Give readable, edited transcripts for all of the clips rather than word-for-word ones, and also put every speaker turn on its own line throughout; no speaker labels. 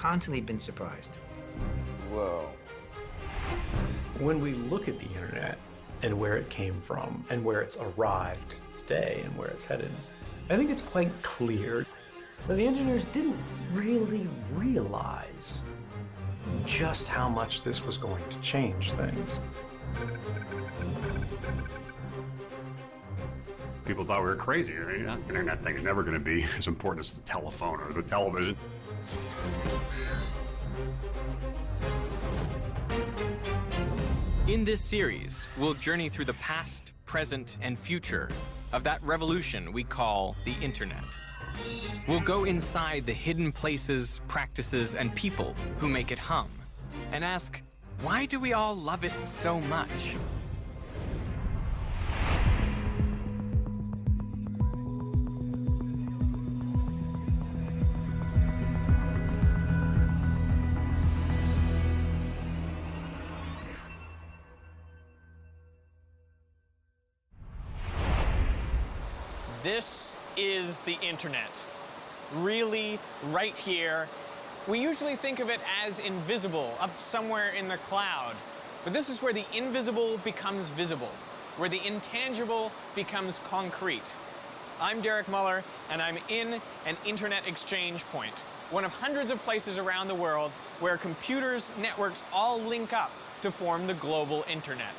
constantly been surprised.
Whoa.
When we look at the internet and where it came from and where it's arrived today and where it's headed, I think it's quite clear that the engineers didn't really realize just how much this was going to change things.
People thought we were crazy. The internet thing is never going to be as important as the telephone or the television.
In this series, we'll journey through the past, present, and future of that revolution we call the internet. We'll go inside the hidden places, practices, and people who make it hum, and ask, why do we all love it so much?
This is the internet. Really, right here. We usually think of it as invisible, up somewhere in the cloud. But this is where the invisible becomes visible, where the intangible becomes concrete. I'm Derek Muller, and I'm in an internet exchange point, one of hundreds of places around the world where computers, networks all link up to form the global internet.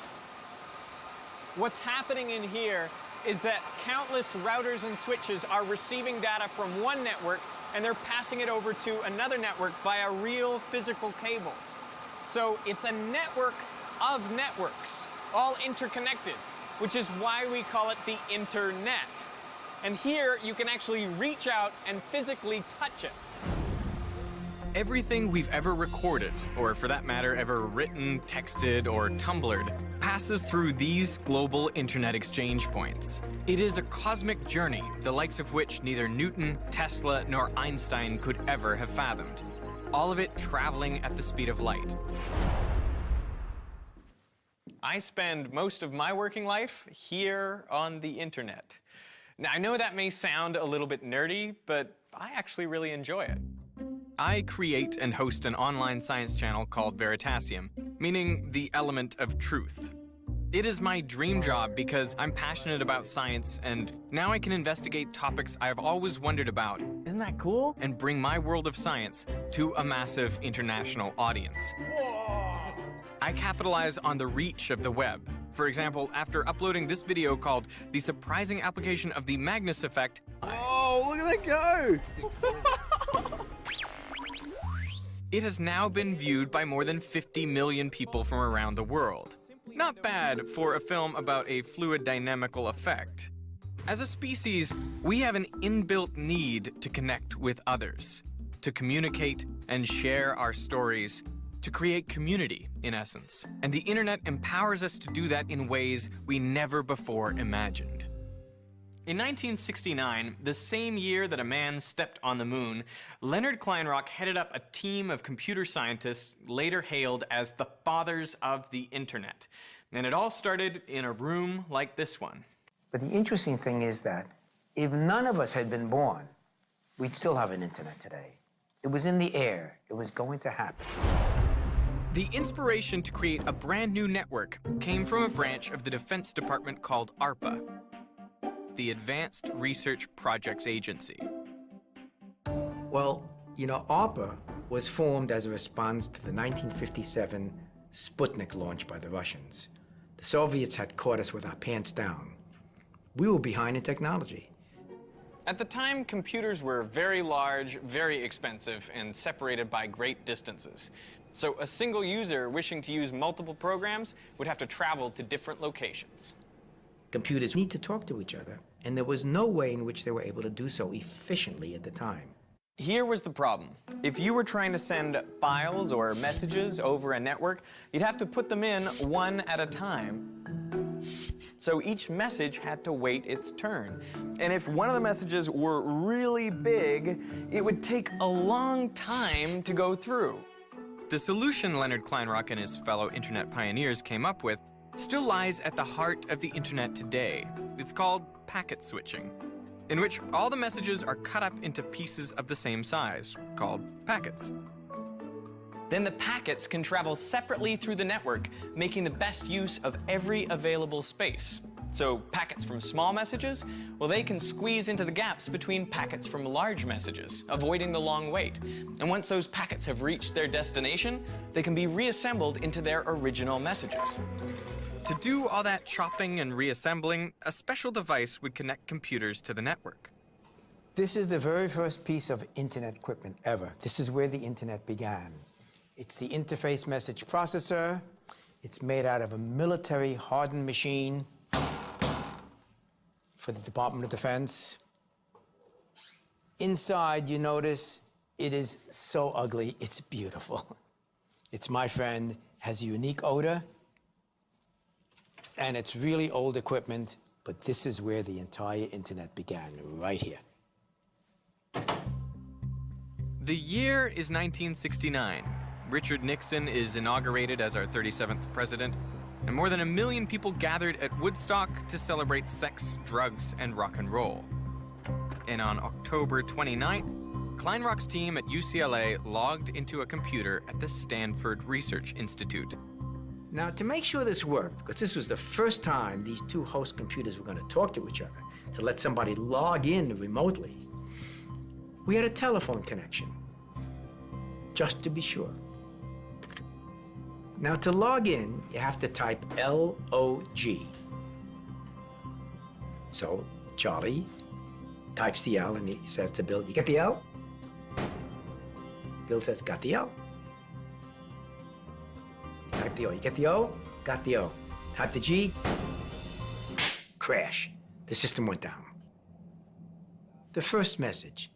What's happening in here is that countless routers and switches are receiving data from one network and they're passing it over to another network via real physical cables. So it's a network of networks, all interconnected, which is why we call it the internet. And here you can actually reach out and physically touch it.
Everything we've ever recorded, or for that matter, ever written, texted, or Tumblred, passes through these global internet exchange points. It is a cosmic journey, the likes of which neither Newton, Tesla, nor Einstein could ever have fathomed. All of it traveling at the speed of light.
I spend most of my working life here on the internet. Now, I know that may sound a little bit nerdy, but I actually really enjoy it.
I create and host an online science channel called Veritasium, meaning the element of truth. It is my dream job because I'm passionate about science, and now I can investigate topics I've always wondered about. Isn't that cool? And bring my world of science to a massive international audience. I capitalize on the reach of the web. For example, after uploading this video called The Surprising Application of the Magnus Effect,
Oh, look at that go!
it has now been viewed by more than 50 million people from around the world. Not bad for a film about a fluid dynamical effect. As a species, we have an inbuilt need to connect with others, to communicate and share our stories, to create community, in essence. And the internet empowers us to do that in ways we never before imagined. In 1969, the same year that a man stepped on the moon, Leonard Kleinrock headed up a team of computer scientists later hailed as the fathers of the internet. And it all started in a room like this one.
But the interesting thing is that if none of us had been born, we'd still have an internet today. It was in the air. It was going to happen.
The inspiration to create a brand new network came from a branch of the Defense Department called ARPA, the Advanced Research Projects Agency.
Well, you know, ARPA was formed as a response to the 1957 Sputnik launch by the Russians. The Soviets had caught us with our pants down. We were behind in technology.
At the time, computers were very large, very expensive, and separated by great distances. So a single user wishing to use multiple programs would have to travel to different locations.
Computers need to talk to each other, and there was no way in which they were able to do so efficiently at the time.
Here was the problem. If you were trying to send files or messages over a network, you'd have to put them in one at a time. So each message had to wait its turn. And if one of the messages were really big, it would take a long time to go through.
The solution Leonard Kleinrock and his fellow internet pioneers came up with still lies at the heart of the internet today. It's called packet switching, in which all the messages are cut up into pieces of the same size, called packets.
Then the packets can travel separately through the network, making the best use of every available space. So packets from small messages, well, they can squeeze into the gaps between packets from large messages, avoiding the long wait. And once those packets have reached their destination, they can be reassembled into their original messages.
To do all that chopping and reassembling, a special device would connect computers to the network.
This is the very first piece of internet equipment ever. This is where the internet began. It's the interface message processor. It's made out of a military hardened machine for the Department of Defense. Inside, you notice, it is so ugly, it's beautiful. It's my friend, has a unique odor, and it's really old equipment, but this is where the entire internet began, right here.
The year is 1969. Richard Nixon is inaugurated as our 37th president, and more than 1 million people gathered at Woodstock to celebrate sex, drugs, and rock and roll. And on October 29th, Kleinrock's team at UCLA logged into a computer at the Stanford Research Institute.
Now, to make sure this worked, because this was the first time these two host computers were going to talk to each other, to let somebody log in remotely, we had a telephone connection, just to be sure. Now, to log in, you have to type L-O-G. So, Charlie types the L and he says to Bill, "You get the L?" Bill says, "Got the L." Type the O. You get the O? Got the O. Type the G. Crash. The system went down. The first message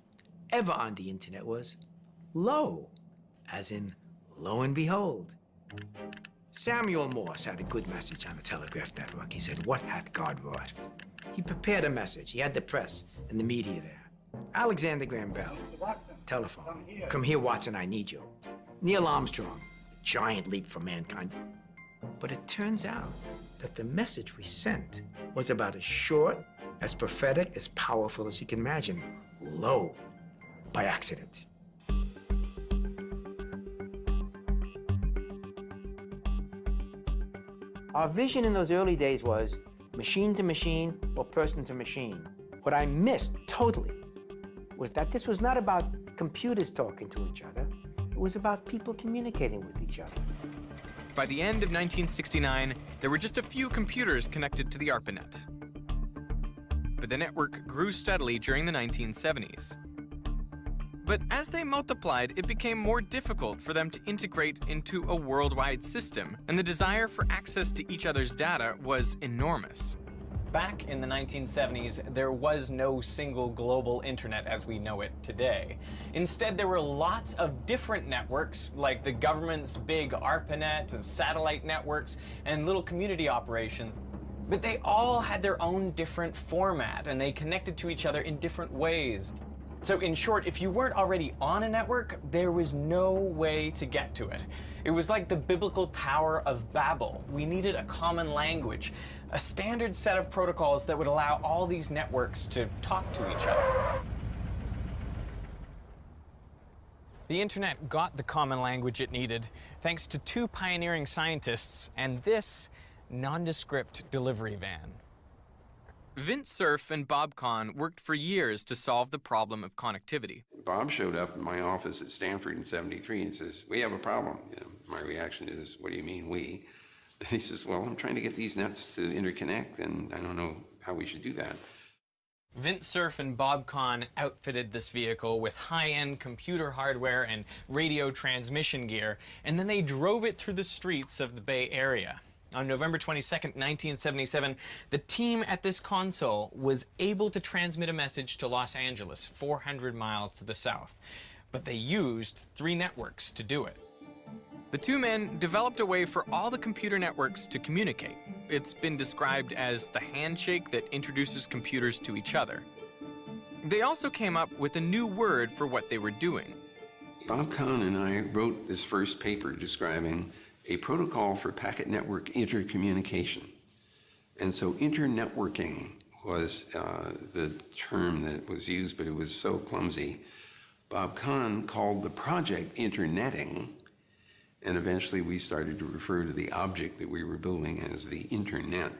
ever on the internet was "lo," as in lo and behold. Samuel Morse had a good message on the telegraph network. He said, "What hath God wrought?" He prepared a message. He had the press and the media there. Alexander Graham Bell, telephone. "Come here, Watson, I need you." Neil Armstrong, a giant leap for mankind. But it turns out that the message we sent was about as short, as prophetic, as powerful as you can imagine. Lo, by accident. Our vision in those early days was machine to machine or person to machine. What I missed totally was that this was not about computers talking to each other. It was about people communicating with each other.
By the end of 1969, there were just a few computers connected to the ARPANET. But the network grew steadily during the 1970s. But as they multiplied, it became more difficult for them to integrate into a worldwide system, and the desire for access to each other's data was enormous.
Back in the 1970s, there was no single global internet as we know it today. Instead, there were lots of different networks, like the government's big ARPANET, of satellite networks, and little community operations. But they all had their own different format, and they connected to each other in different ways. So in short, if you weren't already on a network, there was no way to get to it. It was like the biblical Tower of Babel. We needed a common language, a standard set of protocols that would allow all these networks to talk to each other. The internet got the common language it needed thanks to two pioneering scientists and this nondescript delivery van.
Vint Cerf and Bob Kahn worked for years to solve the problem of connectivity.
Bob showed up in my office at Stanford in '73 and says, "We have a problem." You know, my reaction is, "What do you mean, we?" And he says, "Well, I'm trying to get these nets to interconnect, and I don't know how we should do that."
Vint Cerf and Bob Kahn outfitted this vehicle with high-end computer hardware and radio transmission gear, and then they drove it through the streets of the Bay Area. On November 22nd, 1977, the team at this console was able to transmit a message to Los Angeles, 400 miles to the south. But they used 3 networks to do it.
The two men developed a way for all the computer networks to communicate. It's been described as the handshake that introduces computers to each other. They also came up with a new word for what they were doing.
Bob Kahn and I wrote this first paper describing a protocol for packet network intercommunication. And so internetworking was the term that was used, but it was so clumsy. Bob Kahn called the project Internetting, And eventually we started to refer to the object that we were building as the Internet.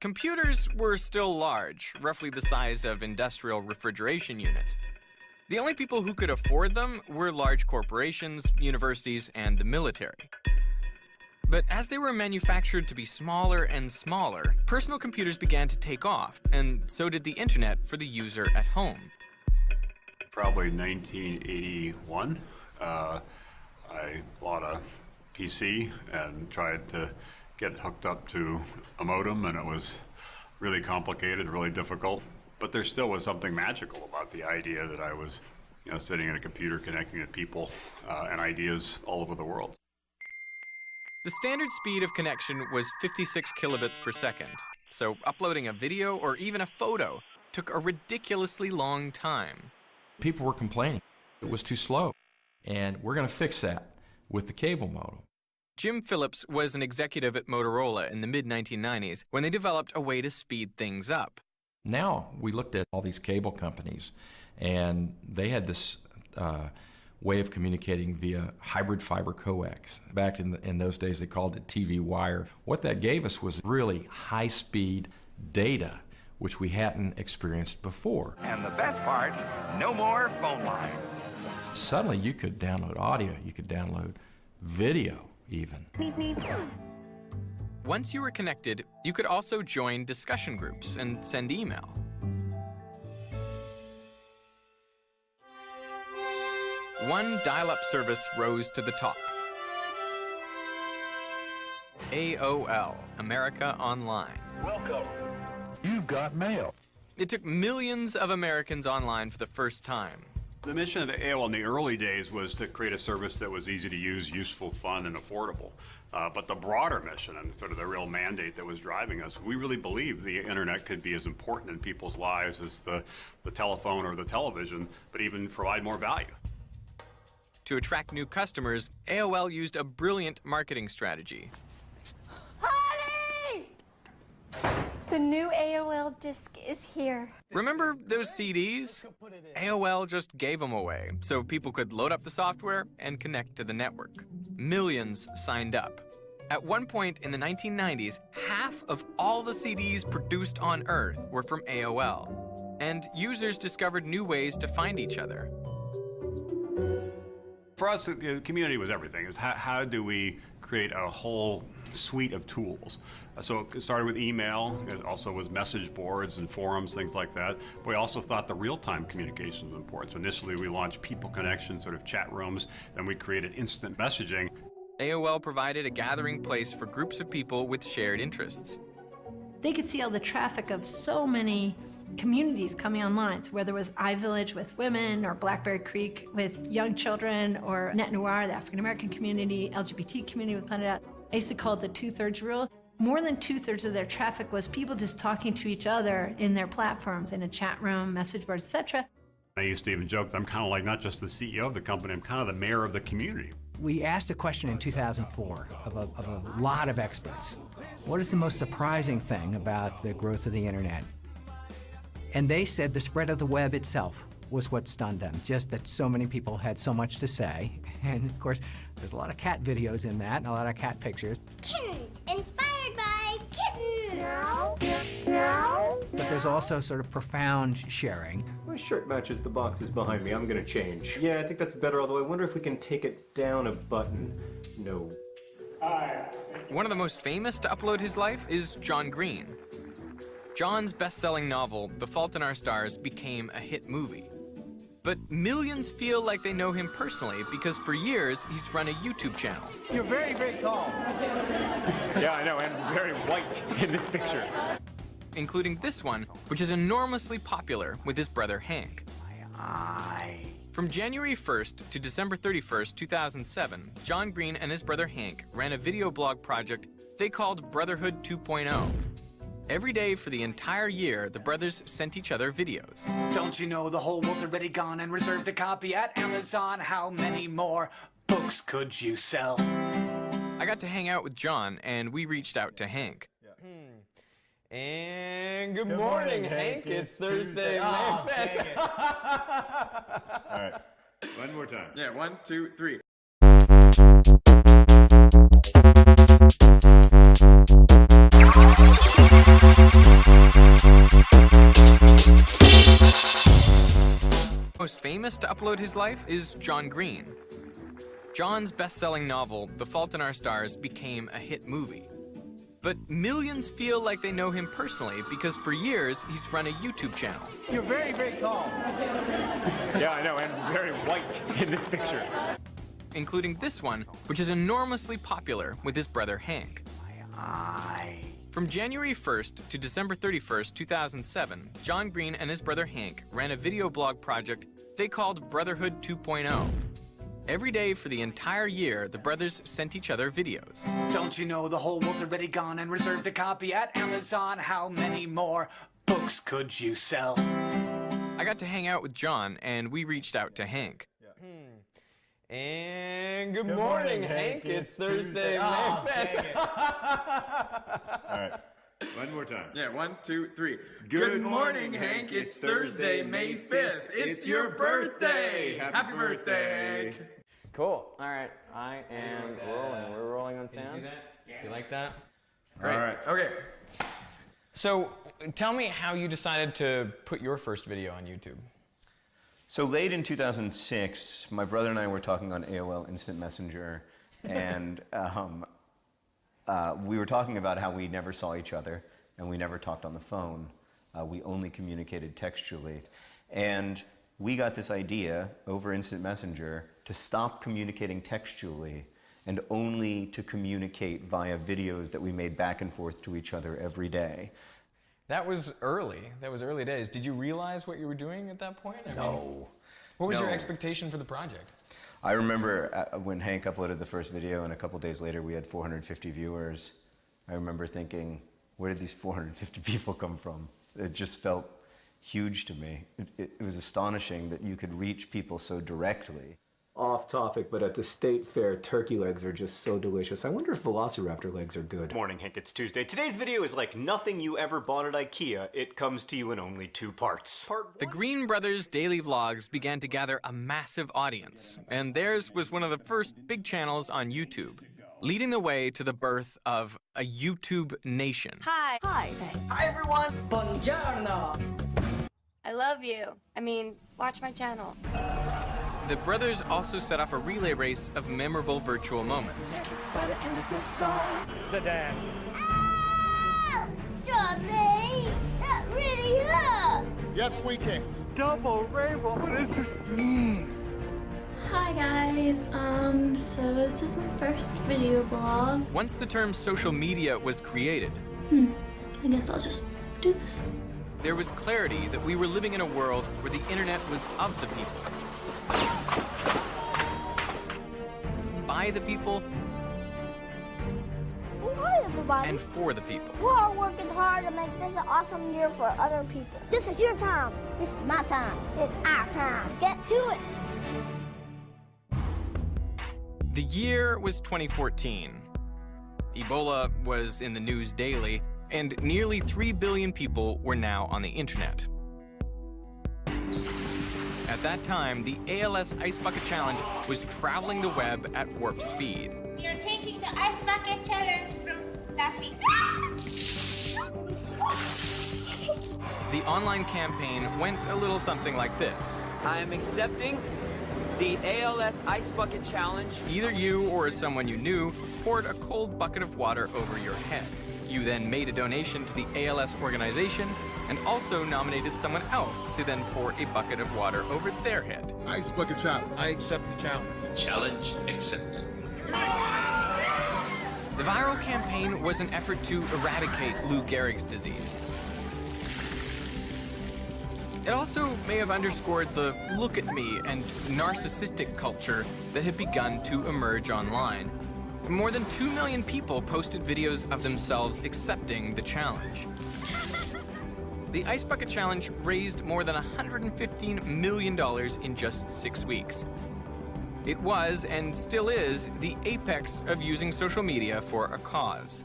Computers were still large, roughly the size of industrial refrigeration units. The only people who could afford them were large corporations, universities, and the military. But as they were manufactured to be smaller and smaller, personal computers began to take off, and so did the internet for the user at home.
Probably 1981, I bought a PC and tried to get it hooked up to a modem, and it was really complicated, really difficult. But there still was something magical about the idea that I was, sitting at a computer connecting to people and ideas all over the world.
The standard speed of connection was 56 kilobits per second, so uploading a video or even a photo took a ridiculously long time.
People were complaining it was too slow, and we're going to fix that with the cable modem.
Jim Phillips was an executive at Motorola in the mid-1990s when they developed a way to speed things up.
Now we looked at all these cable companies, and they had this way of communicating via hybrid fiber coax. Back in those days, they called it TV wire. What that gave us was really high-speed data, which we hadn't experienced before.
And the best part, no more phone lines.
Suddenly, you could download audio, you could download video even.
Once you were connected, you could also join discussion groups and send email. One dial-up service rose to the top. AOL, America Online.
Welcome. You've got mail.
It took millions of Americans online for the first time.
The mission of AOL in the early days was to create a service that was easy to use, useful, fun, and affordable. But the broader mission and sort of the real mandate that was driving us, we really believed the internet could be as important in people's lives as the telephone or the television, but even provide more value.
To attract new customers, AOL used a brilliant marketing strategy.
Honey! The new AOL disc is here.
Remember those CDs? AOL just gave them away so people could load up the software and connect to the network. Millions signed up. At one point in the 1990s, half of all the CDs produced on Earth were from AOL, and users discovered new ways to find each other.
For us, the community was everything. It was how do we create a whole suite of tools? So it started with email. It also was message boards and forums, things like that. But we also thought the real-time communication was important. So initially, we launched People Connection, sort of chat rooms. Then we created instant messaging.
AOL provided a gathering place for groups of people with shared interests.
They could see all the traffic of so many communities coming online. So whether it was iVillage with women, or Blackberry Creek with young children, or Net Noir, the African-American community, LGBT community with Planet Out. I used to call it the two-thirds rule. More than two-thirds of their traffic was people just talking to each other in their platforms, in a chat room, message board, etc.
I used to even joke that I'm kind of like not just the CEO of the company, I'm kind of the mayor of the community.
We asked a question in 2004 of a lot of experts. What is the most surprising thing about the growth of the internet? And they said the spread of the web itself was what stunned them, just that so many people had so much to say. And of course, there's a lot of cat videos in that, and a lot of cat pictures.
Kittens, inspired by kittens.
But there's also sort of profound sharing.
My shirt matches the boxes behind me. I'm gonna change. Yeah, I think that's better, although I wonder if we can take it down a button. No.
One of the most famous to upload his life is John Green. John's best-selling novel, The Fault in Our Stars, became a hit movie. But millions feel like they know him personally because for years he's run a YouTube channel.
You're very, very tall.
Yeah, I know, and very white in this picture.
Including this one, which is enormously popular with his brother Hank. From January 1st to December 31st, 2007, John Green and his brother Hank ran a video blog project they called Brotherhood 2.0. Every day for the entire year, the brothers sent each other videos.
Don't you know the whole world's already gone and reserved a copy at Amazon? How many more books could you sell?
I got to hang out with John, and we reached out to Hank.
And good morning, Hank. It's Thursday, May 5th.
All right, one more time.
Yeah, 1, 2, 3.
Most famous to upload his life is John Green. John's best-selling novel, The Fault in Our Stars, became a hit movie. But millions feel like they know him personally because for years he's run a YouTube channel.
You're very, very tall. Yeah, I know, and very white in this picture.
Including this one, which is enormously popular with his brother Hank. From January 1st to December 31st, 2007, John Green and his brother Hank ran a video blog project they called Brotherhood 2.0. Every day for the entire year, the brothers sent each other videos.
Don't you know the whole world's already gone and reserved a copy at Amazon? How many more books could you sell?
I got to hang out with John, and we reached out to Hank.
And good morning, Hank. It's Thursday, May 5th.
All right. One more time.
Yeah, 1, 2, 3. Good morning, Hank. It's Thursday, May 5th. It's your birthday. Happy birthday. Cool. All right. I am rolling. We're rolling on sound. You like that? Great.
All right.
Okay. So, tell me how you decided to put your first video on YouTube.
So late in 2006, my brother and I were talking on AOL Instant Messenger, and we were talking about how we never saw each other and we never talked on the phone. We only communicated textually. And we got this idea over Instant Messenger to stop communicating textually and only to communicate via videos that we made back and forth to each other every day.
That was early. That was early days. Did you realize what you were doing at that point?
No.
What was your
No.
expectation for the project?
I remember when Hank uploaded the first video and a couple days later we had 450 viewers. I remember thinking, where did these 450 people come from? It just felt huge to me. It was astonishing that you could reach people so directly.
Off topic, but at the state fair, turkey legs are just so delicious. I wonder if velociraptor legs are good.
Morning, Hank. It's Tuesday. Today's video is like nothing you ever bought at IKEA. It comes to you in only 2 parts.
The Green Brothers' daily vlogs began to gather a massive audience, and theirs was one of the first big channels on YouTube, leading the way to the birth of a YouTube nation.
Hi. Hi.
Hi, everyone. Buongiorno.
I love you. I mean, watch my channel.
The brothers also set off a relay race of memorable virtual moments.
By the end of this song. Sit down.
Johnny, that really hurt.
Yes, we can. Double rainbow. What does this mean?
Hi guys, so this is my first video blog.
Once the term social media was created,
I guess I'll just do this.
there was clarity that we were living in a world where the internet was of the people, by the people,
Hi everybody.
and for the people.
We're all working hard to make this an awesome year for other people. This is your time. This is my time. It's our time. Get to it.
The year was 2014. Ebola was in the news daily, and nearly 3 billion people were now on the internet. At that time, the ALS Ice Bucket Challenge was traveling the web at warp speed.
We are taking the Ice Bucket Challenge from Daffy.
The online campaign went a little something like this.
I am accepting the ALS Ice Bucket Challenge.
Either you or someone you knew poured a cold bucket of water over your head. You then made a donation to the ALS organization and also nominated someone else to then pour a bucket of water over their head.
Ice Bucket Challenge. I accept the challenge.
Challenge accepted.
The viral campaign was an effort to eradicate Lou Gehrig's disease. It also may have underscored the look at me and narcissistic culture that had begun to emerge online. More than 2 million people posted videos of themselves accepting the challenge. The Ice Bucket Challenge raised more than $115 million in just 6 weeks. It was, and still is, the apex of using social media for a cause.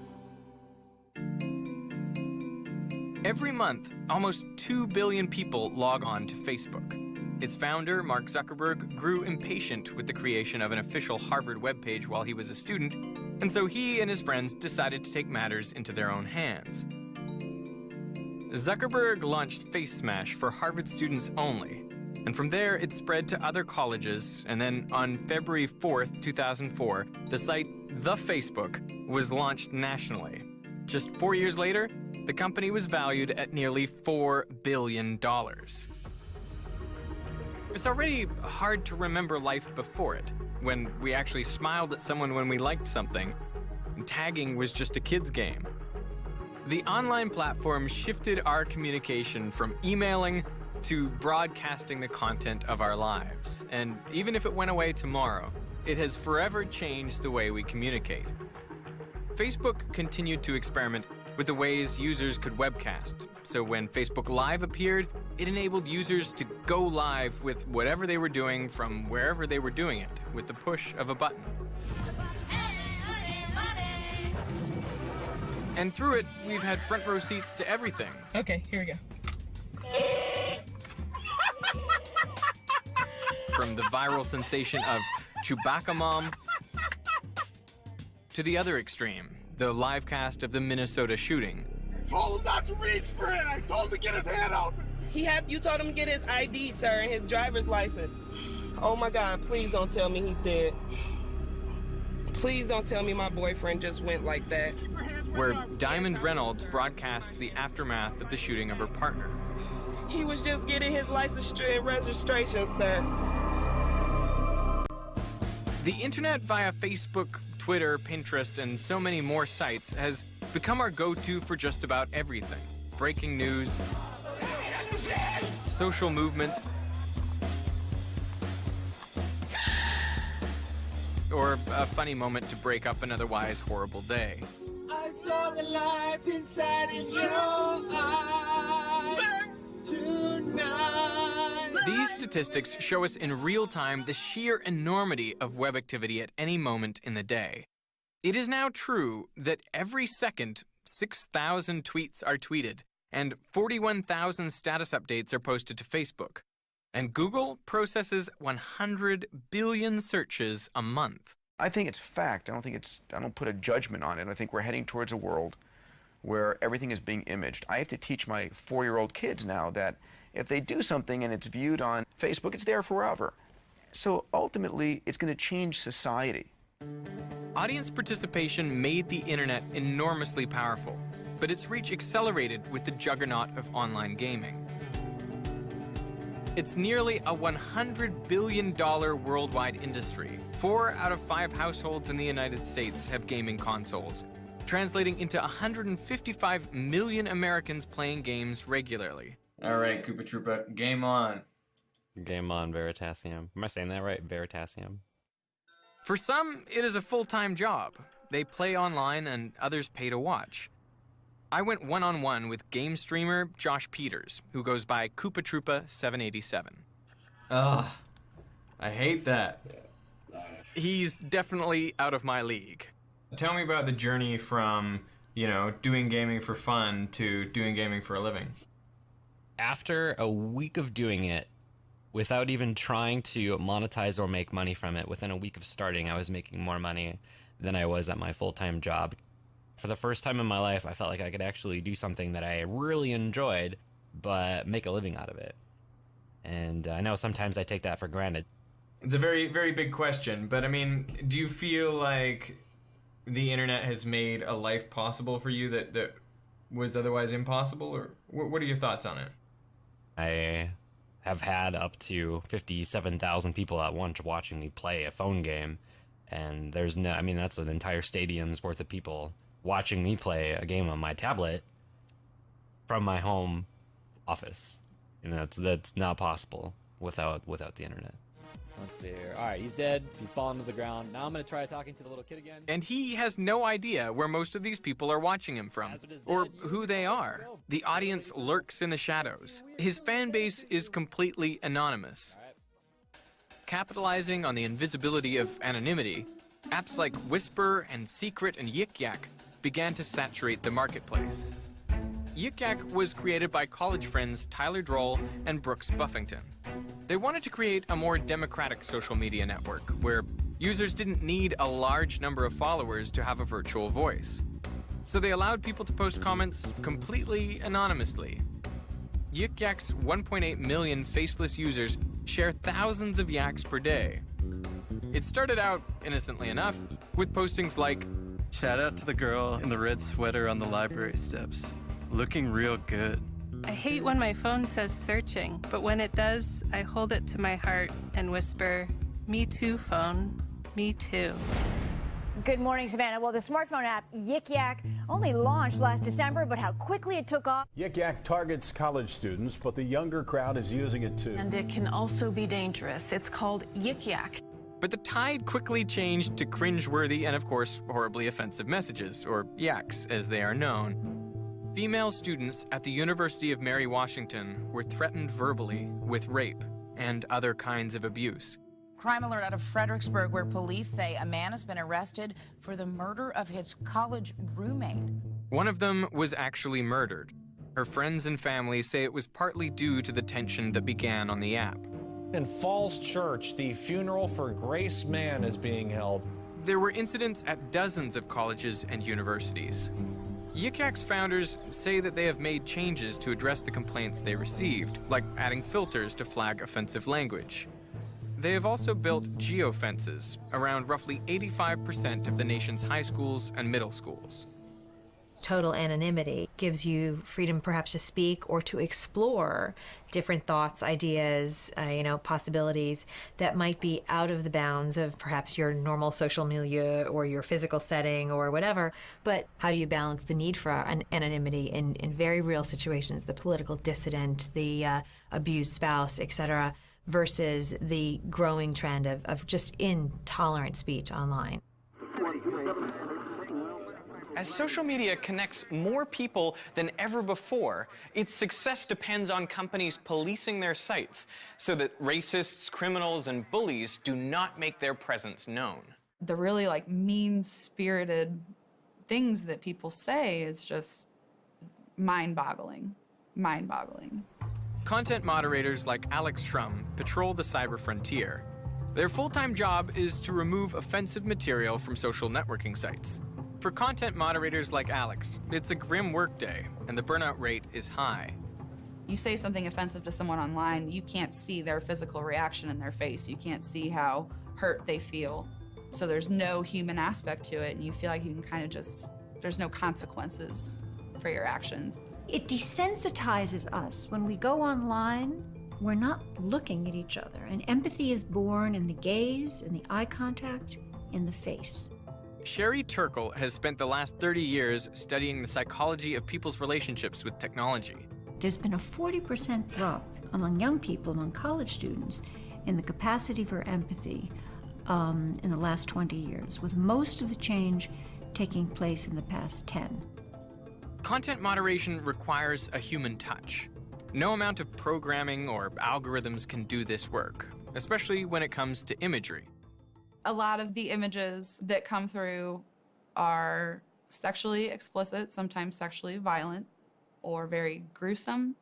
Every month, almost 2 billion people log on to Facebook. Its founder, Mark Zuckerberg, grew impatient with the creation of an official Harvard webpage while he was a student, and so he and his friends decided to take matters into their own hands. Zuckerberg launched FaceSmash for Harvard students only, and from there it spread to other colleges, and then on February 4th, 2004, the site The Facebook was launched nationally. Just 4 years later, the company was valued at nearly $4 billion. It's already hard to remember life before it, when we actually smiled at someone when we liked something, and tagging was just a kid's game. The online platform shifted our communication from emailing to broadcasting the content of our lives, and even if it went away tomorrow, it has forever changed the way we communicate. Facebook continued to experiment with the ways users could webcast. So when Facebook Live appeared, it enabled users to go live with whatever they were doing from wherever they were doing it with the push of a button. And through it, we've had front row seats to everything.
Okay, here we go.
From the viral sensation of Chewbacca Mom to the other extreme, the live cast of the Minnesota shooting.
Told him not to reach for it. I told him to get his hand out. You told him to get his ID, sir, and his driver's license. Oh my God, please don't tell me he's dead. Please don't tell me my boyfriend just went like that.
Where Diamond Reynolds broadcasts the aftermath of the shooting of her partner.
He was just getting his license and registration, sir.
The internet via Facebook, Twitter, Pinterest, and so many more sites has become our go-to for just about everything. Breaking news, social movements, or a funny moment to break up an otherwise horrible day.
I saw the life inside of your eyes tonight.
These statistics show us in real time the sheer enormity of web activity at any moment in the day. It is now true that every second, 6,000 tweets are tweeted, and 41,000 status updates are posted to Facebook. And Google processes 100 billion searches a month.
I think it's fact. I don't put a judgment on it. I think we're heading towards a world where everything is being imaged. I have to teach my 4-year-old kids now that if they do something and it's viewed on Facebook, it's there forever. So ultimately, it's going to change society.
Audience participation made the internet enormously powerful, but its reach accelerated with the juggernaut of online gaming. It's nearly a $100 billion worldwide industry. 4 out of 5 households in the United States have gaming consoles, translating into 155 million Americans playing games regularly.
All right, Koopa Troopa, game on.
Game on, Veritasium. Am I saying that right? Veritasium.
For some, it is a full-time job. They play online and others pay to watch. I went one-on-one with game streamer Josh Peters, who goes by Koopa Troopa 787.
Ugh, I hate that.
He's definitely out of my league.
Tell me about the journey from, doing gaming for fun to doing gaming for a living.
After a week of doing it, without even trying to monetize or make money from it, within a week of starting, I was making more money than I was at my full-time job. For the first time in my life, I felt like I could actually do something that I really enjoyed, but make a living out of it. And I know sometimes I take that for granted.
It's a very, very big question, but I mean, do you feel like the internet has made a life possible for you that was otherwise impossible, or what are your thoughts on it?
I have had up to 57,000 people at once watching me play a phone game, and that's an entire stadium's worth of people watching me play a game on my tablet from my home office. And that's not possible without the internet.
Let's see here. All right, he's dead. He's fallen to the ground. Now I'm going to try talking to the little kid again.
And he has no idea where most of these people are watching him from, or who they are. The audience lurks in the shadows. His fan base is completely anonymous. Capitalizing on the invisibility of anonymity, apps like Whisper and Secret and Yik Yak began to saturate the marketplace. Yik Yak was created by college friends Tyler Droll and Brooks Buffington. They wanted to create a more democratic social media network where users didn't need a large number of followers to have a virtual voice. So they allowed people to post comments completely anonymously. Yik Yak's 1.8 million faceless users share thousands of yaks per day. It started out, innocently enough, with postings like,
"Shout out to the girl in the red sweater on the library steps. Looking real good."
I hate when my phone says searching, but when it does, I hold it to my heart and whisper, "Me too, phone. Me too."
Good morning, Savannah. Well, the smartphone app Yik Yak only launched last December, but how quickly it took off.
Yik Yak targets college students, but the younger crowd is using it too.
And it can also be dangerous. It's called Yik Yak.
but the tide quickly changed to cringeworthy and, of course, horribly offensive messages, or yaks as they are known. Female students at the University of Mary Washington were threatened verbally with rape and other kinds of abuse.
Crime alert out of Fredericksburg, where police say a man has been arrested for the murder of his college roommate.
One of them was actually murdered. Her friends and family say it was partly due to the tension that began on the app.
In Falls Church, the funeral for Grace Mann is being held.
There were incidents at dozens of colleges and universities. Yik Yak's founders say that they have made changes to address the complaints they received, like adding filters to flag offensive language. They have also built geofences around roughly 85% of the nation's high schools and middle schools.
Total anonymity gives you freedom perhaps to speak or to explore different thoughts, ideas, possibilities that might be out of the bounds of perhaps your normal social milieu or your physical setting or whatever. But how do you balance the need for anonymity in very real situations, the political dissident, the abused spouse, etc., versus the growing trend of just intolerant speech online?
As social media connects more people than ever before, its success depends on companies policing their sites so that racists, criminals, and bullies do not make their presence known.
The really mean-spirited things that people say is just mind-boggling. Mind-boggling.
Content moderators like Alex Schrum patrol the cyber frontier. Their full-time job is to remove offensive material from social networking sites. For content moderators like Alex, it's a grim workday, and the burnout rate is high.
You say something offensive to someone online, you can't see their physical reaction in their face. You can't see how hurt they feel. So there's no human aspect to it, and you feel like you can kind of just, there's no consequences for your actions.
It desensitizes us. When we go online, we're not looking at each other, and empathy is born in the gaze, in the eye contact, in the face.
Sherry Turkle has spent the last 30 years studying the psychology of people's relationships with technology.
There's been a 40% drop among young people, among college students, in the capacity for empathy in the last 20 years, with most of the change taking place in the past 10.
Content moderation requires a human touch. No amount of programming or algorithms can do this work, especially when it comes to imagery.
A lot of the images that come through are sexually explicit, sometimes sexually violent, or very gruesome.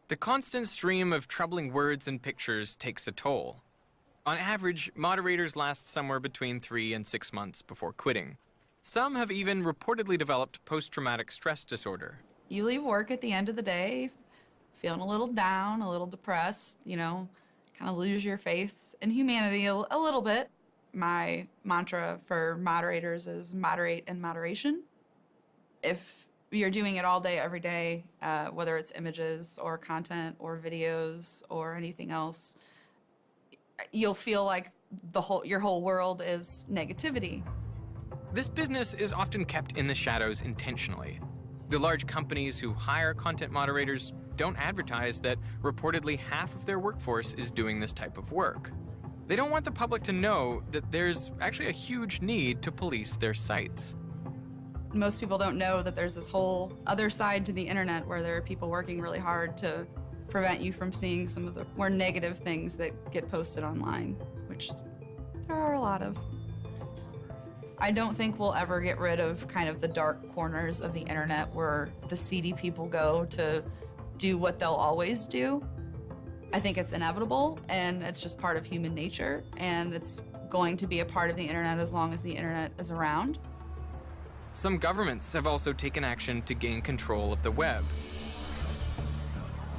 The constant stream of troubling words and pictures takes a toll. On average, moderators last somewhere between 3 and 6 months before quitting. Some have even reportedly developed post-traumatic stress disorder.
You leave work at the end of the day feeling a little down, a little depressed, kind of lose your faith in humanity a little bit. My mantra for moderators is moderate in moderation. If you're doing it all day, every day, whether it's images or content or videos or anything else, you'll feel like your whole world is negativity.
This business is often kept in the shadows intentionally. The large companies who hire content moderators don't advertise that reportedly half of their workforce is doing this type of work. They don't want the public to know that there's actually a huge need to police their sites.
Most people don't know that there's this whole other side to the internet where there are people working really hard to prevent you from seeing some of the more negative things that get posted online, which there are a lot of. I don't think we'll ever get rid of kind of the dark corners of the internet where the seedy people go to do what they'll always do. I think it's inevitable, and it's just part of human nature, and it's going to be a part of the internet as long as the internet is around.
Some governments have also taken action to gain control of the web.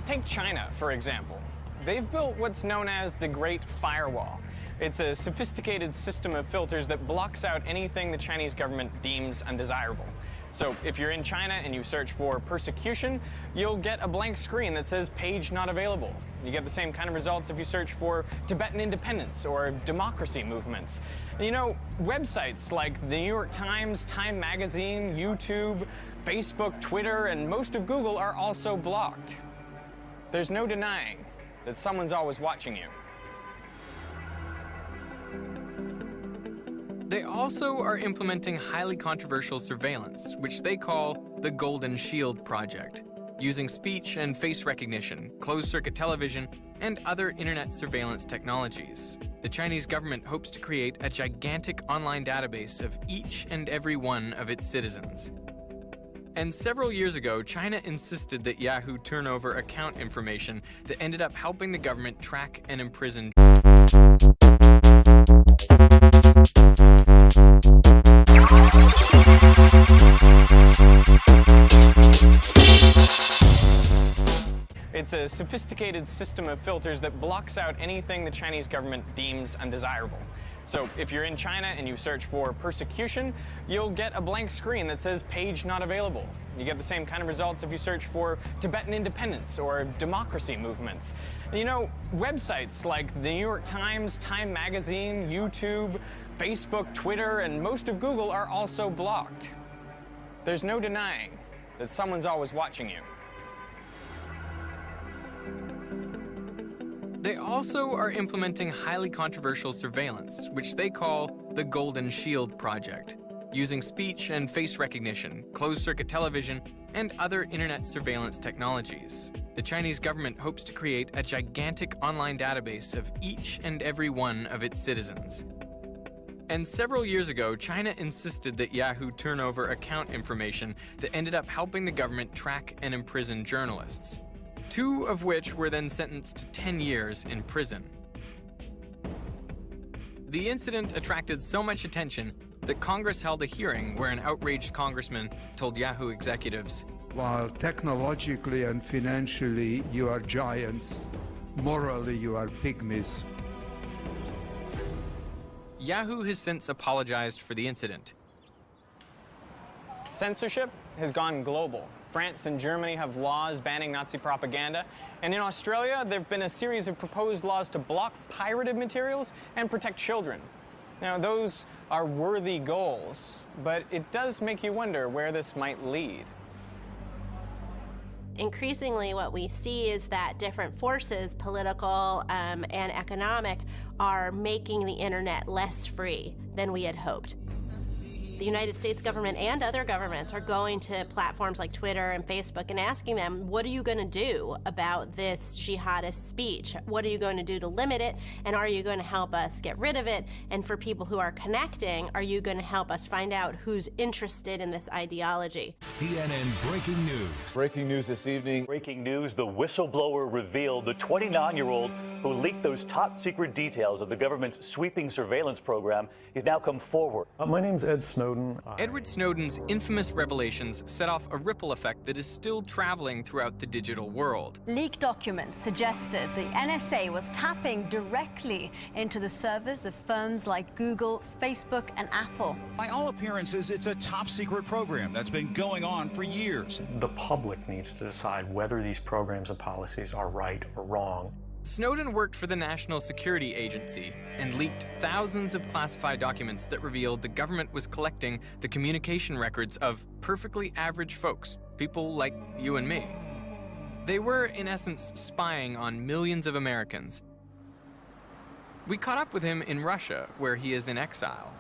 Take China, for example. They've built what's known as the Great Firewall. It's a sophisticated system of filters that blocks out anything the Chinese government deems undesirable. So if you're in China and you search for persecution, you'll get a blank screen that says page not available. You get the same kind of results if you search for Tibetan independence or democracy movements. You know, websites like the New York Times, Time Magazine, YouTube, Facebook, Twitter, and most of Google are also blocked. There's no denying that someone's always watching you.
They also are implementing highly controversial surveillance, which they call the Golden Shield Project, using speech and face recognition, closed-circuit television, and other internet surveillance technologies. The Chinese government hopes to create a gigantic online database of each and every one of its citizens. And several years ago, China insisted that Yahoo turn over account information that ended up helping the government track and imprison
It's a sophisticated system of filters that blocks out anything the Chinese government deems undesirable. So if you're in China and you search for persecution, you'll get a blank screen that says page not available. You get the same kind of results if you search for Tibetan independence or democracy movements. You know, websites like the New York Times, Time Magazine, YouTube, Facebook, Twitter, and most of Google are also blocked. There's no denying that someone's always watching you.
They also are implementing highly controversial surveillance, which they call the Golden Shield Project, using speech and face recognition, closed-circuit television, and other internet surveillance technologies. The Chinese government hopes to create a gigantic online database of each and every one of its citizens. And several years ago, China insisted that Yahoo turn over account information that ended up helping the government track and imprison journalists, 2 of which were then sentenced to 10 years in prison. The incident attracted so much attention that Congress held a hearing where an outraged congressman told Yahoo executives,
"While technologically and financially you are giants, morally you are pygmies."
Yahoo has since apologized for the incident.
Censorship has gone global. France and Germany have laws banning Nazi propaganda, and in Australia, there have been a series of proposed laws to block pirated materials and protect children. Now, those are worthy goals, but it does make you wonder where this might lead.
Increasingly, what we see is that different forces, political and economic, are making the internet less free than we had hoped. The United States government and other governments are going to platforms like Twitter and Facebook and asking them, what are you going to do about this jihadist speech? What are you going to do to limit it? And are you going to help us get rid of it? And for people who are connecting, are you going to help us find out who's interested in this ideology?
CNN breaking news.
Breaking news this evening.
Breaking news, the whistleblower revealed the 29-year-old who leaked those top secret details of the government's sweeping surveillance program. He's now come forward.
My name's Ed Snowden.
Edward Snowden's infamous revelations set off a ripple effect that is still traveling throughout the digital world.
Leaked documents suggested the NSA was tapping directly into the servers of firms like Google, Facebook, and Apple.
By all appearances, it's a top-secret program that's been going on for years.
The public needs to decide whether these programs and policies are right or wrong.
Snowden worked for the National Security Agency and leaked thousands of classified documents that revealed the government was collecting the communication records of perfectly average folks, people like you and me. They were, in essence, spying on millions of Americans. We caught up with him in Russia, where he is in exile.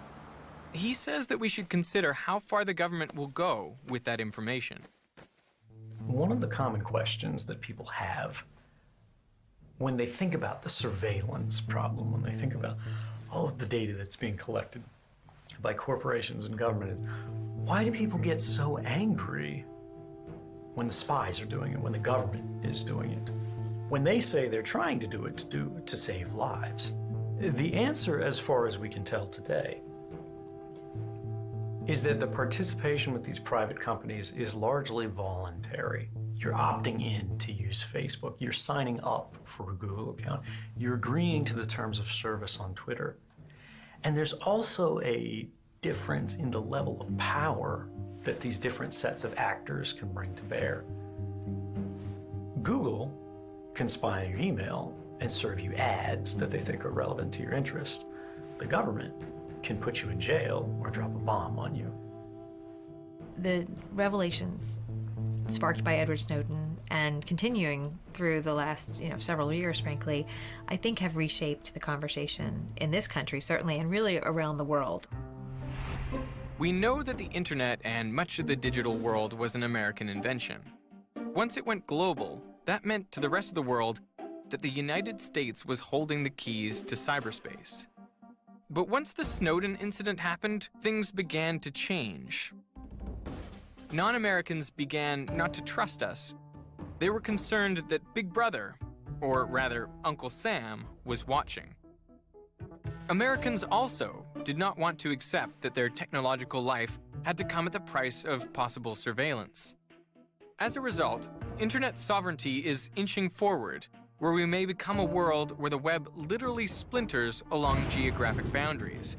He says that we should consider how far the government will go with that information.
One of the common questions that people have when they think about the surveillance problem, when they think about all of the data that's being collected by corporations and government, is why do people get so angry when the spies are doing it, when the government is doing it? when they say they're trying to do it to save lives, the answer, as far as we can tell today, is that the participation with these private companies is largely voluntary. You're opting in to use Facebook. You're signing up for a Google account. You're agreeing to the terms of service on Twitter. And there's also a difference in the level of power that these different sets of actors can bring to bear. Google can spy on your email and serve you ads that they think are relevant to your interest. The government can put you in jail or drop a bomb on you.
The revelations sparked by Edward Snowden and continuing through the last several years, frankly, I think have reshaped the conversation in this country, certainly, and really around the world.
We know that the internet and much of the digital world was an American invention. Once it went global, that meant to the rest of the world that the United States was holding the keys to cyberspace. But once the Snowden incident happened, things began to change. Non-Americans began not to trust us. They were concerned that Big Brother, or rather Uncle Sam, was watching. Americans also did not want to accept that their technological life had to come at the price of possible surveillance. As a result, internet sovereignty is inching forward, where we may become a world where the web literally splinters along geographic boundaries,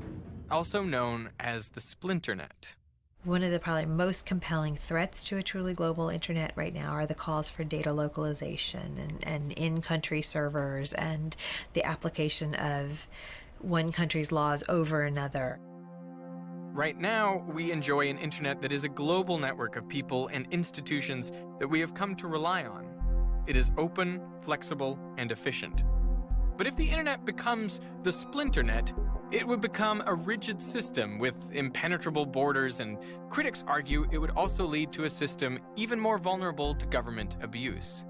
also known as the splinternet.
One of the probably most compelling threats to a truly global internet right now are the calls for data localization and in-country servers and the application of one country's laws over another.
Right now, we enjoy an internet that is a global network of people and institutions that we have come to rely on. It is open, flexible, and efficient. But if the internet becomes the splinternet, it would become a rigid system with impenetrable borders, and critics argue it would also lead to a system even more vulnerable to government abuse.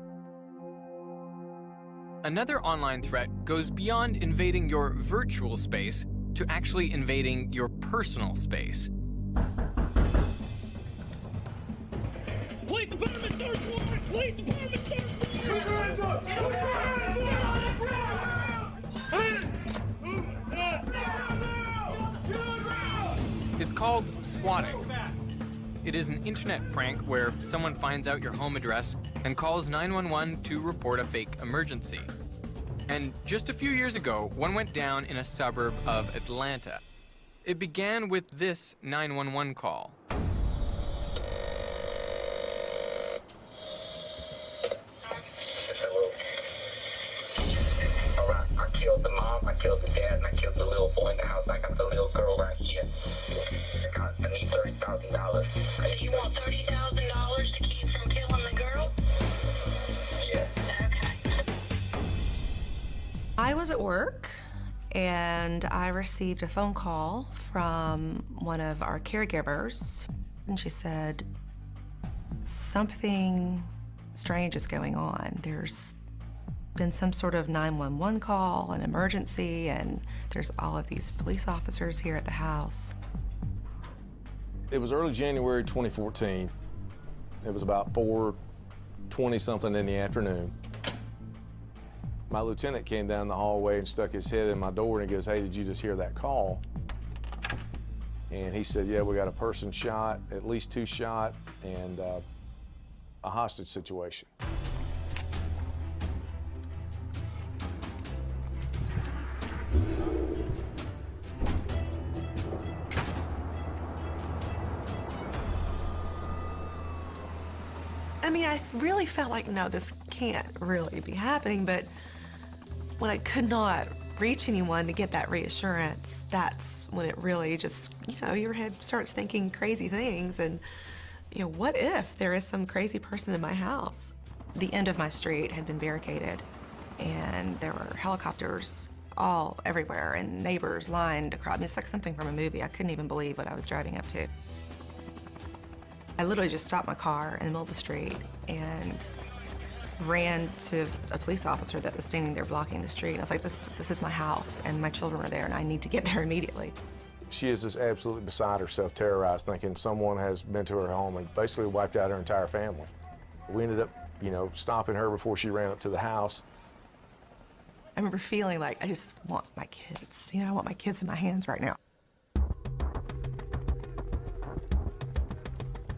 Another online threat goes beyond invading your virtual space to actually invading your personal space.
Police department, search warrant! Police department, search warrant! Put your hands up! Put your hands up!
It's called swatting. It is an internet prank where someone finds out your home address and calls 911 to report a fake emergency. And just a few years ago, one went down in a suburb of Atlanta. It began with this 911 call.
I killed the mom, I killed the dad, and I killed the little boy in the house. I got the little girl right here. I need $30,000. You want $30,000 to keep from killing the girl? Yeah. Okay.
I was at work, and I received a phone call from one of our caregivers, and she said, something strange is going on. There's been some sort of 911 call, an emergency, and there's all of these police officers here at the house.
It was early January 2014. It was about 4:20 something in the afternoon. My lieutenant came down the hallway and stuck his head in my door and he goes, "Hey, did you just hear that call?" And he said, "Yeah, we got a person shot, at least 2 shot, and a hostage situation."
I mean, I really felt like, no, this can't really be happening, but when I could not reach anyone to get that reassurance, that's when it really just, your head starts thinking crazy things, and, what if there is some crazy person in my house? The end of my street had been barricaded, and there were helicopters all everywhere, and neighbors lined across. I mean, it's like something from a movie. I couldn't even believe what I was driving up to. I literally just stopped my car in the middle of the street and ran to a police officer that was standing there blocking the street. And I was like, this is my house, and my children are there, and I need to get there immediately.
She is just absolutely beside herself, terrorized, thinking someone has been to her home and basically wiped out her entire family. We ended up you know, stopping her before she ran up to the house.
I remember feeling like I just want my kids. You know, I want my kids in my hands right now.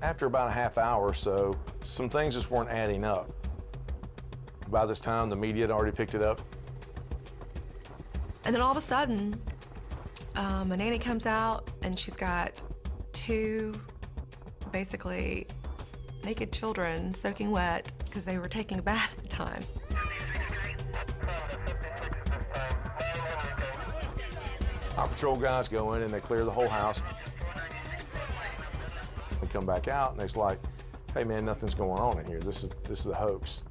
After about a half hour or so, some things just weren't adding up. By this time, the media had already picked it up.
And then all of a sudden, a nanny comes out and she's got 2 basically naked children soaking wet because they were taking a bath at the time.
Our patrol guys go in and they clear the whole house. They come back out and it's like, hey man, nothing's going on in here. This is a hoax.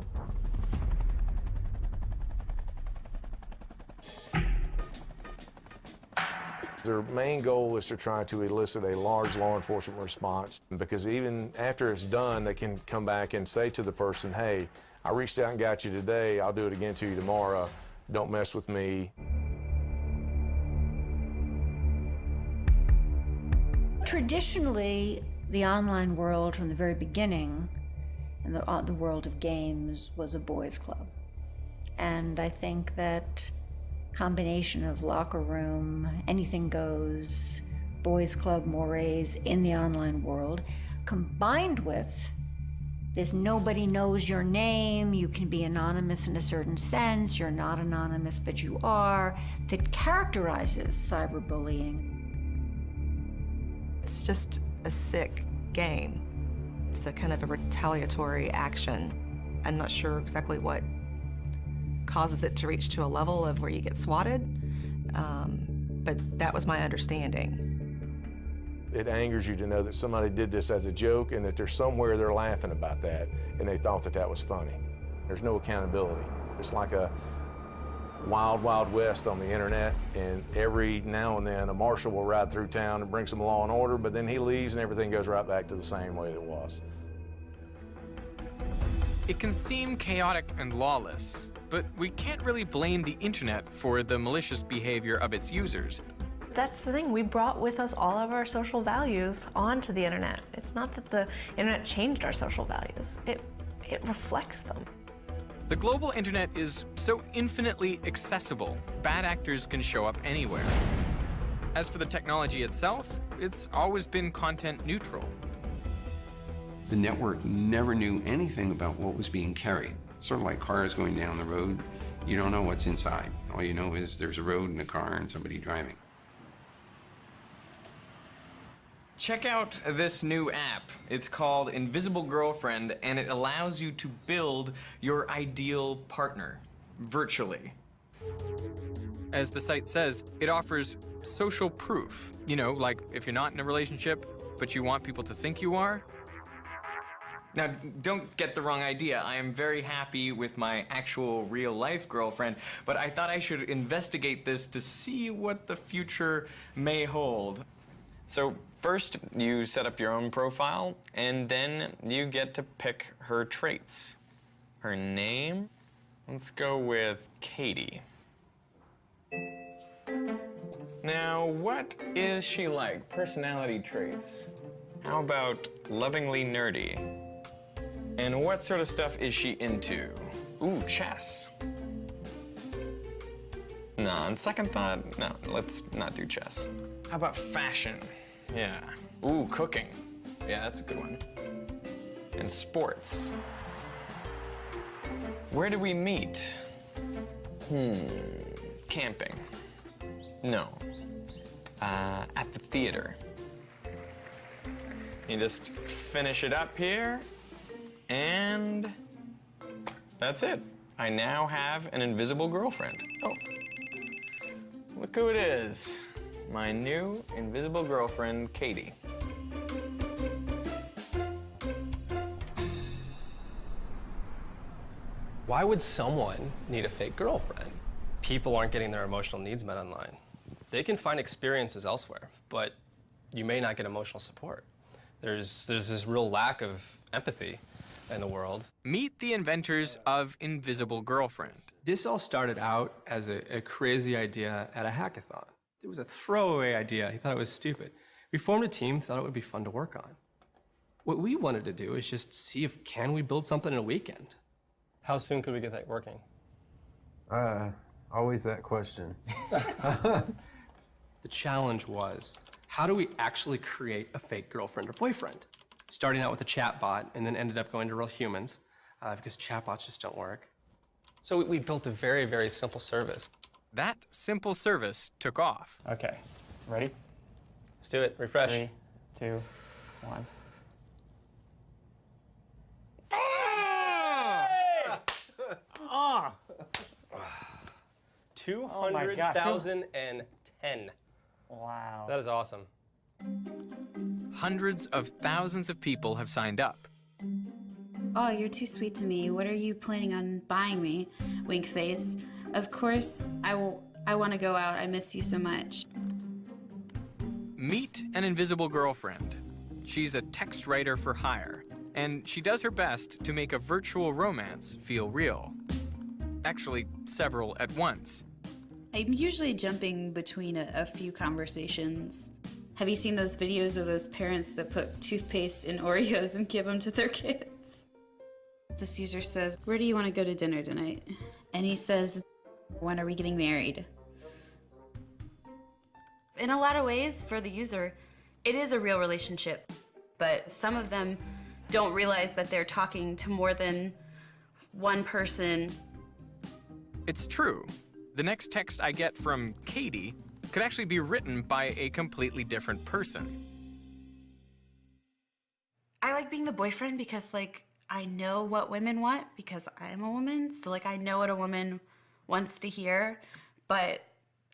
Their main goal is to try to elicit a large law enforcement response, because even after it's done, they can come back and say to the person, hey, I reached out and got you today, I'll do it again to you tomorrow, don't mess with me.
Traditionally, the online world from the very beginning, and the world of games, was a boys' club. And I think that combination of locker room, anything goes, boys' club mores in the online world, combined with this nobody knows your name, you can be anonymous in a certain sense, you're not anonymous, but you are, that characterizes cyberbullying.
It's just a sick game. It's a kind of a retaliatory action. I'm not sure exactly what causes it to reach to a level of where you get swatted, but that was my understanding.
It angers you to know that somebody did this as a joke and that there's somewhere they're laughing about that and they thought that that was funny. There's no accountability. It's like a wild, wild west on the internet, and every now and then a marshal will ride through town and bring some law and order, but then he leaves and everything goes right back to the same way it was.
It can seem chaotic and lawless, but we can't really blame the internet for the malicious behavior of its users.
That's the thing, we brought with us all of our social values onto the internet. It's not that the internet changed our social values, it reflects them.
The global internet is so infinitely accessible, bad actors can show up anywhere. As for the technology itself, it's always been content neutral.
The network never knew anything about what was being carried. Sort of like cars going down the road, you don't know what's inside. All you know is there's a road and a car and somebody driving.
Check out this new app. It's called Invisible Girlfriend, and it allows you to build your ideal partner virtually. As the site says, it offers social proof. You know, like if you're not in a relationship, but you want people to think you are. Now, don't get the wrong idea. I am very happy with my actual real-life girlfriend, but I thought I should investigate this to see what the future may hold. So first, you set up your own profile, and then you get to pick her traits. Her name? Let's go with Katie. Now, what is she like? Personality traits. How about lovingly nerdy? And what sort of stuff is she into? Ooh, chess. No, on second thought, no, let's not do chess. How about fashion? Yeah. Ooh, cooking. Yeah, that's a good one. And sports. Where do we meet? Camping. No. At the theater. You just finish it up here, and that's it. I now have an invisible girlfriend. Oh, look who it is. My new invisible girlfriend, Katie.
Why would someone need a fake girlfriend? People aren't getting their emotional needs met online. They can find experiences elsewhere, but you may not get emotional support. There's this real lack of empathy in the world.
Meet the inventors of Invisible Girlfriend.
This all started out as a crazy idea at a hackathon. It was a throwaway idea. He thought it was stupid. We formed a team, thought it would be fun to work on. What we wanted to do is just see if can we build something in a weekend. How soon could we get that working?
Always that question.
The challenge was, how do we actually create a fake girlfriend or boyfriend? Starting out with a chatbot and then ended up going to real humans because chatbots just don't work. So we built a very, very simple service.
That simple service took off.
Okay, ready?
Let's do it. Refresh.
3, 2, 1. Ah!
200,010.
Wow.
That is awesome.
Hundreds of thousands of people have signed up.
Oh, you're too sweet to me. What are you planning on buying me? Wink face. Of course, I want to go out. I miss you so much.
Meet an invisible girlfriend. She's a text writer for hire, and she does her best to make a virtual romance feel real. Actually, several at once.
I'm usually jumping between a few conversations. Have you seen those videos of those parents that put toothpaste in Oreos and give them to their kids? This user says, "Where do you want to go to dinner tonight?" And he says, "When are we getting married?"
In a lot of ways, for the user, it is a real relationship. But some of them don't realize that they're talking to more than one person.
It's true. The next text I get from Katie could actually be written by a completely different person.
I like being the boyfriend because, like, I know what women want because I'm a woman. So, like, I know what a woman wants to hear, but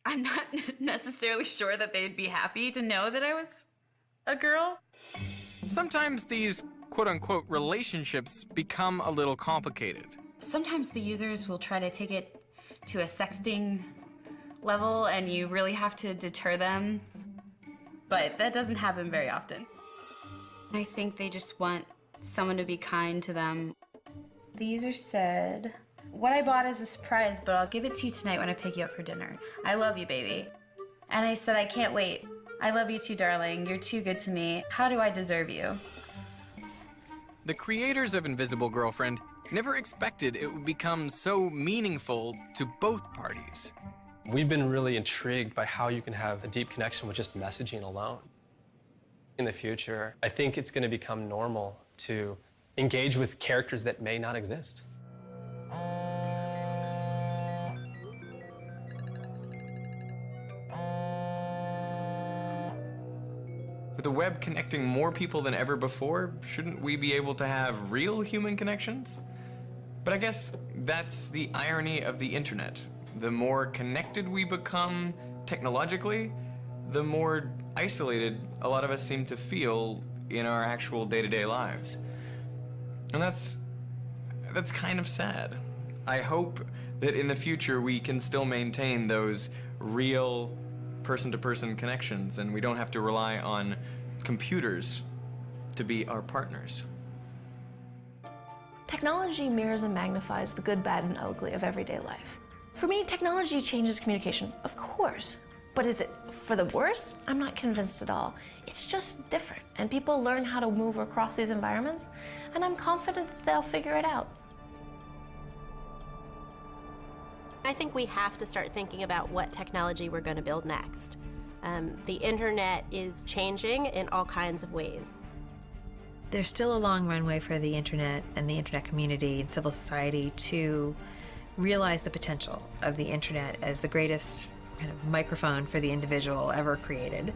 I'm not necessarily sure that they'd be happy to know that I was a girl.
Sometimes these quote-unquote relationships become a little complicated.
Sometimes the users will try to take it to a sexting level and you really have to deter them, but that doesn't happen very often. I think they just want someone to be kind to them. The user said, "What I bought is a surprise, but I'll give it to you tonight when I pick you up for dinner. I love you, baby." And I said, "I can't wait. I love you too, darling. You're too good to me. How do I deserve you?"
The creators of Invisible Girlfriend never expected it would become so meaningful to both parties.
We've been really intrigued by how you can have a deep connection with just messaging alone. In the future, I think it's going to become normal to engage with characters that may not exist.
With the web connecting more people than ever before, shouldn't we be able to have real human connections? But I guess that's the irony of the internet. The more connected we become technologically, the more isolated a lot of us seem to feel in our actual day-to-day lives. And that's kind of sad. I hope that in the future we can still maintain those real person-to-person connections and we don't have to rely on computers to be our partners.
Technology mirrors and magnifies the good, bad, and ugly of everyday life. For me, technology changes communication, of course. But is it for the worse? I'm not convinced at all. It's just different, and people learn how to move across these environments, and I'm confident that they'll figure it out.
I think we have to start thinking about what technology we're going to build next. The internet is changing in all kinds of ways.
There's still a long runway for the internet and the internet community and civil society to realize the potential of the internet as the greatest kind of microphone for the individual ever created.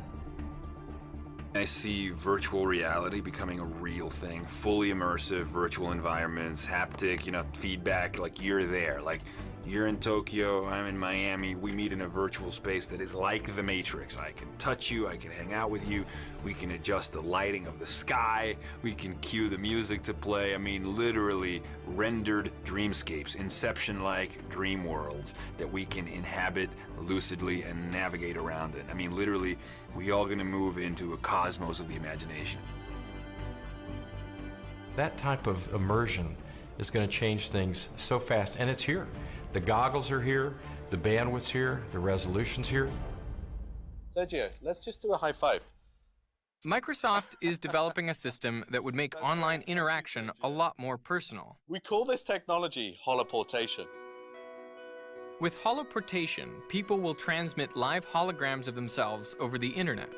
I see virtual reality becoming a real thing, fully immersive virtual environments, haptic, feedback, like you're there. Like you're in Tokyo, I'm in Miami, we meet in a virtual space that is like the Matrix. I can touch you, I can hang out with you, we can adjust the lighting of the sky, we can cue the music to play. I mean, literally rendered dreamscapes, Inception-like dream worlds that we can inhabit lucidly and navigate around in. I mean, literally, we all gonna move into a cosmos of the imagination.
That type of immersion is going to change things so fast, and it's here. The goggles are here, the bandwidth's here, the resolution's here.
Sergio, let's just do a high five.
Microsoft is developing a system that would make online interaction a lot more personal.
We call this technology holoportation.
With holoportation, people will transmit live holograms of themselves over the internet.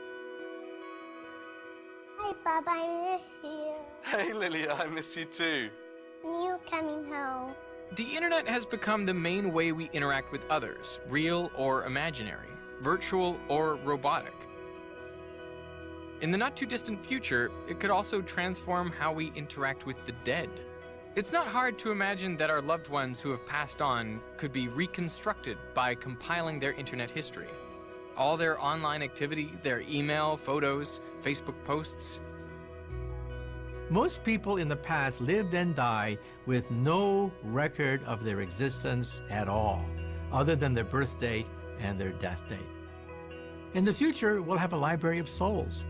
Hi, Bob, I miss you.
Hey, Lilia, I miss you too.
You coming home.
The internet has become the main way we interact with others, real or imaginary, virtual or robotic. In the not-too-distant future, it could also transform how we interact with the dead. It's not hard to imagine that our loved ones who have passed on could be reconstructed by compiling their internet history. All their online activity, their email, photos, Facebook posts.
Most people in the past lived and died with no record of their existence at all, other than their birth date and their death date. In the future, we'll have a library of souls.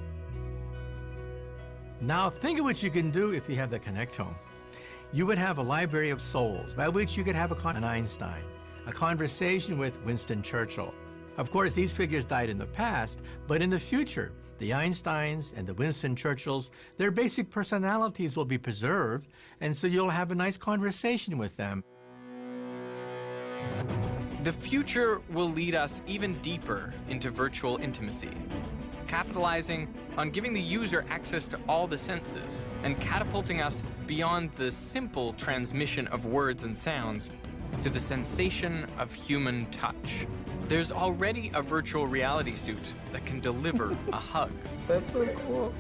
Now think of what you can do if you have the Connectome. You would have a library of souls, by which you could have an Einstein, a conversation with Winston Churchill. Of course, these figures died in the past, but in the future, the Einsteins and the Winston Churchills, their basic personalities will be preserved, and so you'll have a nice conversation with them.
The future will lead us even deeper into virtual intimacy, capitalizing on giving the user access to all the senses and catapulting us beyond the simple transmission of words and sounds to the sensation of human touch. There's already a virtual reality suit that can deliver a hug.
That's so cool.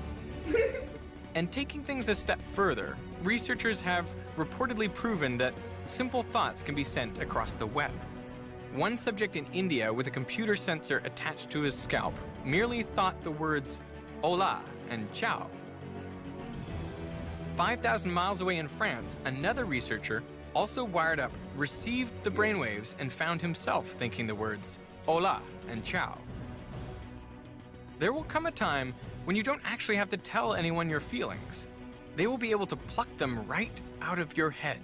And taking things a step further, researchers have reportedly proven that simple thoughts can be sent across the web. One subject in India with a computer sensor attached to his scalp merely thought the words hola and ciao. 5,000 miles away in France, another researcher, also wired up, received the brainwaves and found himself thinking the words hola and ciao. There will come a time when you don't actually have to tell anyone your feelings. They will be able to pluck them right out of your head.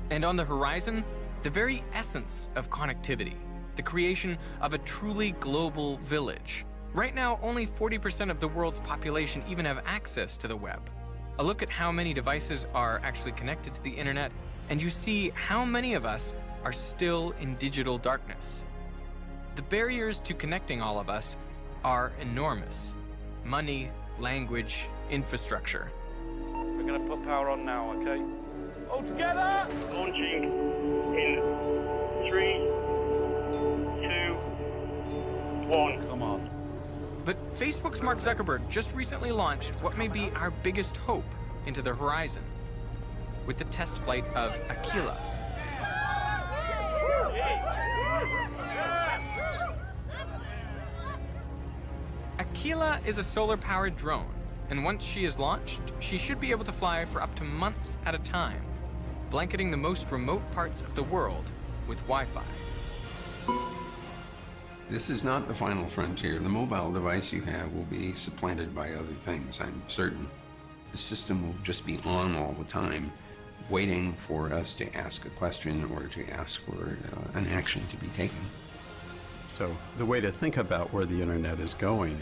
And on the horizon, the very essence of connectivity, the creation of a truly global village. Right now, only 40% of the world's population even have access to the web. A look at how many devices are actually connected to the internet, and you see how many of us are still in digital darkness. The barriers to connecting all of us are enormous. Money, language, infrastructure.
We're going to put power on now, okay? All together! Launching in 3, 2, 1.
Come on.
But Facebook's Mark Zuckerberg just recently launched what may be our biggest hope into the horizon, with the test flight of Aquila. Aquila is a solar-powered drone, and once she is launched, she should be able to fly for up to months at a time, blanketing the most remote parts of the world with Wi-Fi.
This is not the final frontier. The mobile device you have will be supplanted by other things, I'm certain. The system will just be on all the time, waiting for us to ask a question or to ask for an action to be taken.
So the way to think about where the internet is going